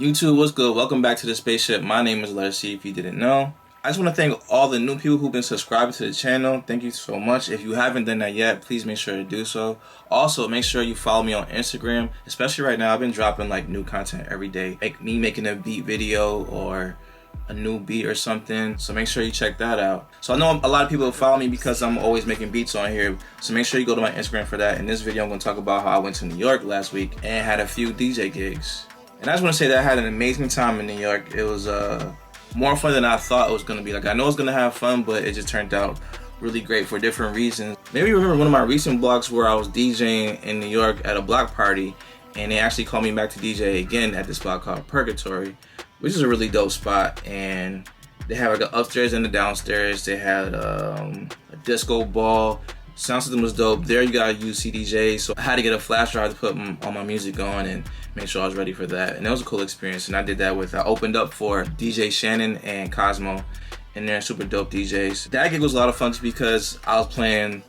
YouTube, what's good? Welcome back to the spaceship. My name is Letter C, if you didn't know. I just want to thank all the new people who've been subscribing to the channel. Thank you so much. If you haven't done that yet, please make sure to do so. Also, make sure you follow me on Instagram, especially right now. I've been dropping like new content every day, like me making a beat video or a new beat or something, so make sure you check that out. So I know a lot of people follow me because I'm always making beats on here, so make sure you go to my Instagram for that. In this video, I'm going to talk about how I went to New York last week and had a few DJ gigs. And I just want to say that I had an amazing time in New York. It was more fun than I thought it was going to be. Like, I know I was going to have fun, but it just turned out really great for different reasons. Maybe you remember one of my recent vlogs where I was DJing in New York at a block party, and they actually called me back to DJ again at this spot called Purgatory, which is a really dope spot. And they have like an upstairs and a downstairs. They had a disco ball. Sound system was dope. There you gotta use CDJs, so I had to get a flash drive to put all my music on and make sure I was ready for that. And that was a cool experience. And I did that I opened up for DJ Shannon and Cosmo, and they're super dope DJs. That gig was a lot of fun just because I was playing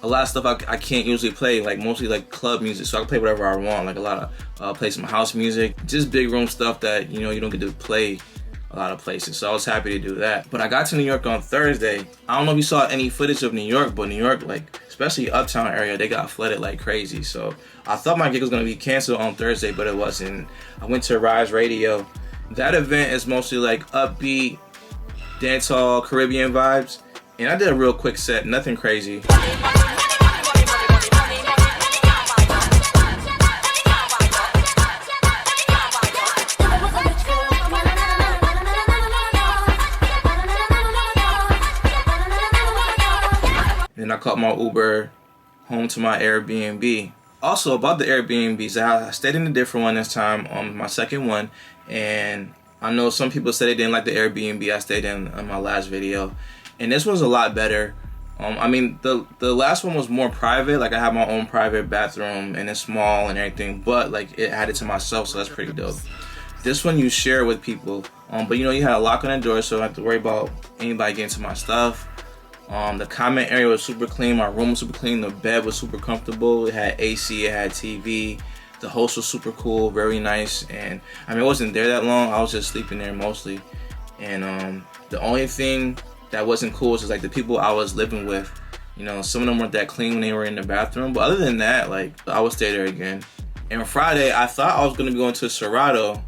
a lot of stuff I can't usually play, like mostly like club music, so I can play whatever I want. Like a lot of play some house music, just big room stuff that you don't get to play a lot of places. So I was happy to do that. But I got to New York on Thursday. I don't know if you saw any footage of New York, but New York, like especially uptown area, they got flooded like crazy. So I thought my gig was gonna be canceled on Thursday, but it wasn't. I went to Rise Radio. That event is mostly like upbeat, dancehall, Caribbean vibes, and I did a real quick set, nothing crazy. And I caught my Uber home to my Air Bnb. Also, about the Airbnbs, I stayed in a different one this time, on my second one. And I know some people said they didn't like the Airbnb I stayed in my last video. And this was a lot better. I mean, the last one was more private. Like I have my own private bathroom and it's small and everything, but like it had it to myself, so that's pretty dope. This one you share with people, but you had a lock on the door, so I don't have to worry about anybody getting to my stuff. The comment area was super clean, my room was super clean, the bed was super comfortable, it had AC, it had TV, the host was super cool, very nice. And I mean, I wasn't there that long, I was just sleeping there mostly. And the only thing that wasn't cool was just like the people I was living with, some of them weren't that clean when they were in the bathroom, but other than that, like I would stay there again. And Friday, I thought I was gonna be going to Serato,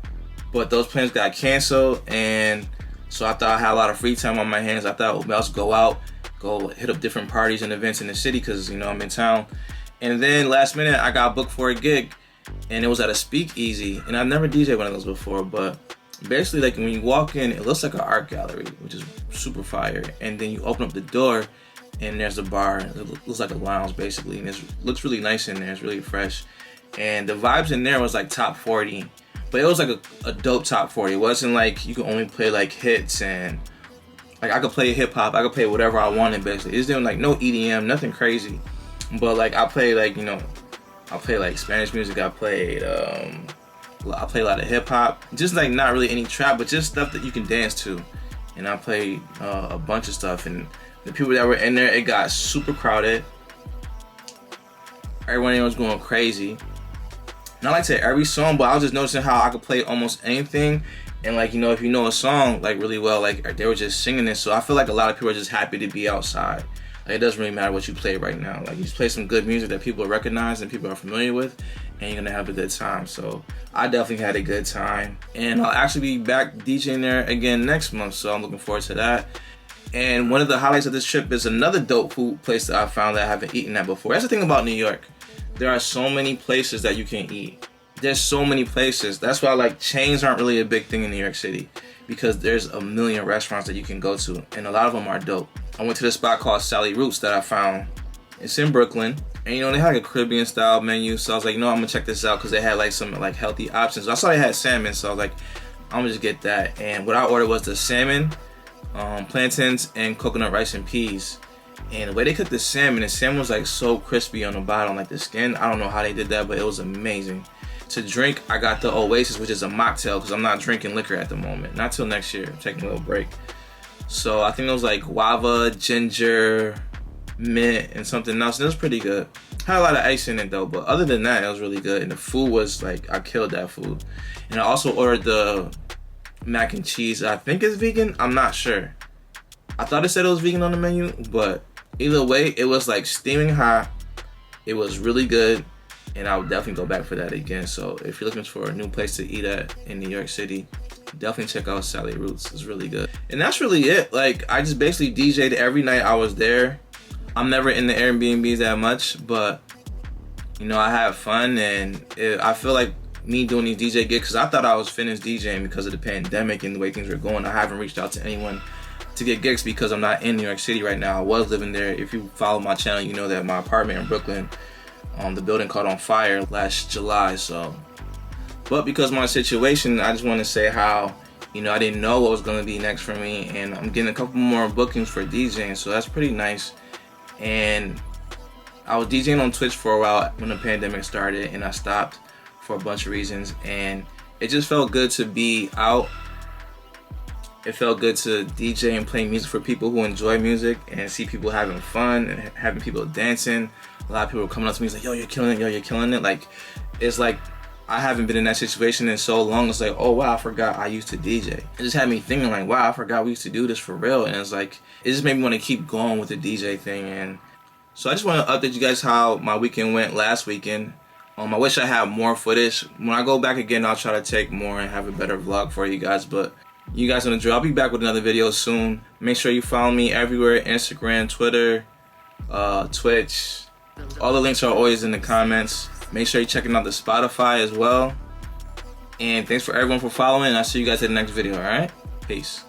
but those plans got canceled, and so I thought I had a lot of free time on my hands. I thought, well, let's go out, go hit up different parties and events in the city because I'm in town. And then last minute I got booked for a gig, and it was at a speakeasy, and I've never DJed one of those before, but basically like when you walk in, it looks like an art gallery, which is super fire. And then you open up the door and there's a bar. It looks like a lounge basically, and it looks really nice in there. It's really fresh, and the vibes in there was like top 40, but it was like a dope top 40. It wasn't like you could only play like hits, and like I could play hip hop, I could play whatever I wanted basically. It's doing like no EDM, nothing crazy. But like I play like, I play like Spanish music, I play a lot of hip hop. Just like not really any trap, but just stuff that you can dance to. And I played a bunch of stuff, and the people that were in there, it got super crowded. Everyone was going crazy. Not like to every song, but I was just noticing how I could play almost anything. And like, if you know a song like really well, like they were just singing it. So I feel like a lot of people are just happy to be outside. Like it doesn't really matter what you play right now. Like you just play some good music that people recognize and people are familiar with, and you're gonna have a good time. So I definitely had a good time. And I'll actually be back DJing there again next month, so I'm looking forward to that. And one of the highlights of this trip is another dope food place that I found that I haven't eaten at before. That's the thing about New York. There are so many places that you can eat. There's so many places. That's why like chains aren't really a big thing in New York City, because there's a million restaurants that you can go to, and a lot of them are dope. I went to this spot called Sally Roots that I found. It's in Brooklyn, and they had like a Caribbean style menu, so I was like, I'm gonna check this out because they had like some like healthy options. I saw they had salmon, so I was like, I'm gonna just get that. And what I ordered was the salmon, plantains, and coconut rice and peas. And the way they cooked the salmon was like so crispy on the bottom, like the skin. I don't know how they did that, but it was amazing. To drink, I got the Oasis, which is a mocktail, because I'm not drinking liquor at the moment. Not till next year. I'm taking a little break. So I think it was like guava, ginger, mint, and something else. And it was pretty good. Had a lot of ice in it though, but other than that, it was really good. And the food was like, I killed that food. And I also ordered the mac and cheese. I think it's vegan. I'm not sure. I thought it said it was vegan on the menu, but either way, it was like steaming hot. It was really good, and I would definitely go back for that again. So if you're looking for a new place to eat at in New York City, definitely check out Sally Roots. It's really good. And that's really it. Like, I just basically DJ'd every night I was there. I'm never in the Airbnbs that much, but you know, I have fun, and I feel like me doing these DJ gigs, because I thought I was finished DJing because of the pandemic and the way things were going. I haven't reached out to anyone to get gigs because I'm not in New York City right now. I was living there. If you follow my channel, you know that my apartment in Brooklyn, the building caught on fire last July. So, but because of my situation, I just want to say how, you know, I didn't know what was going to be next for me, and I'm getting a couple more bookings for DJing, so that's pretty nice. And I was DJing on Twitch for a while when the pandemic started, and I stopped for a bunch of reasons, and it just felt good to be out. It felt good to DJ and play music for people who enjoy music and see people having fun and having people dancing. A lot of people were coming up to me like, yo, you're killing it, yo, you're killing it. Like, it's like I haven't been in that situation in so long. It's like, oh wow, I forgot I used to DJ. It just had me thinking like, wow, I forgot we used to do this for real. And it's like, it just made me want to keep going with the DJ thing. And so I just want to update you guys how my weekend went last weekend. I wish I had more footage. When I go back again, I'll try to take more and have a better vlog for you guys. But you guys know the drill. I'll be back with another video soon. Make sure you follow me everywhere: Instagram, Twitter, Twitch. All the links are always in the comments. Make sure you're checking out the Spotify as well. And thanks for everyone for following. I'll see you guys in the next video, alright? Peace.